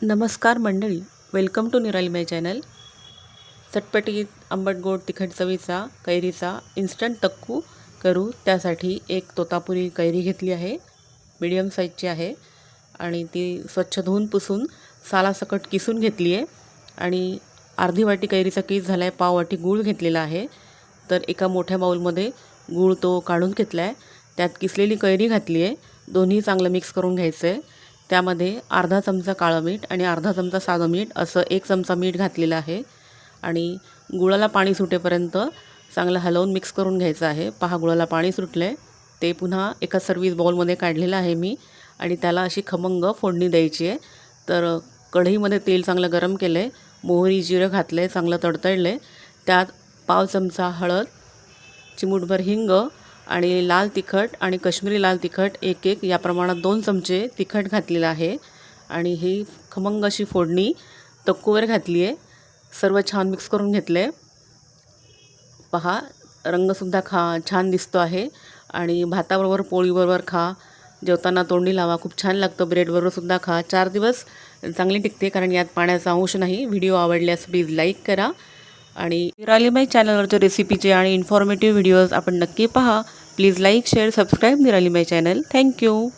नमस्कार मंडळी, welcome to निराली माय चॅनल। चटपटीत आंबट गोड तिखट चवीचा कैरीचा इन्स्टंट तक्कू करू। त्यासाठी एक तोतापुरी कैरी घेतली आहे, मीडियम साईजची आहे आणि ती स्वच्छ धुवून पुसून सालासकट किसून घेतली आहे आणि अर्धी वाटी कैरीचा किस झाला आहे। पाव वाटी गूळ घेतलेला आहे। तर एका मोठ्या बाउलमध्ये गूळ तो काढून घेतला आहे, त्यात किसलेली कैरी घातली आहे। दोन्ही चांगलं मिक्स करून घ्यायचं आहे। त्यामध्ये अर्धा चमचा काळं मीठ आणि अर्धा चमचा साधं मीठ असं 1 चमचा मीठ घातलेलं आहे आणि गुळाला पाणी सुटेपर्यंत चांगलं हलवून मिक्स करून घ्यायचं आहे। पहा, गुळाला पाणी सुटले, ते पुन्हा एका सर्व्हिस बाउलमध्ये काढलेलं आहे मी आणि त्याला अशी खमंग फोडणी द्यायची आहे। तर कढईमध्ये तेल चांगलं गरम केलं आहे, मोहरी जिरं घातलं आहे, चांगलं तडतडलं आहे। त्यात पाव चमचा हळद, चिमूटभर हिंग आणि लाल तिखट आणि काश्मीरी लाल तिखट एक या प्रमाणात 2 चमचे तिखट घातलेलं आहे आणि ही खमंग अशी फोडणी तक्कूवर घातली आहे। सर्व छान मिक्स करून घेतले। पहा, रंगसुद्धा छान दिसतो आहे आणि भाताबरोबर पोळीबरोबर खा, जेवताना तोंडी लावा, खूप छान लागतं। ब्रेडबरोबर सुद्धा खा, 4 दिवस चांगली टिकते कारण यात पाण्याचा अंश नाही। व्हिडिओ आवडल्यास प्लीज लाईक करा आणि निराली माय चॅनलवरचे रेसिपीचे आणि इन्फॉर्मेटिव्ह व्हिडिओज आपण नक्की पहा। प्लीज लाईक, शेअर, सबस्क्राईब निराली माय चॅनल। थँक्यू।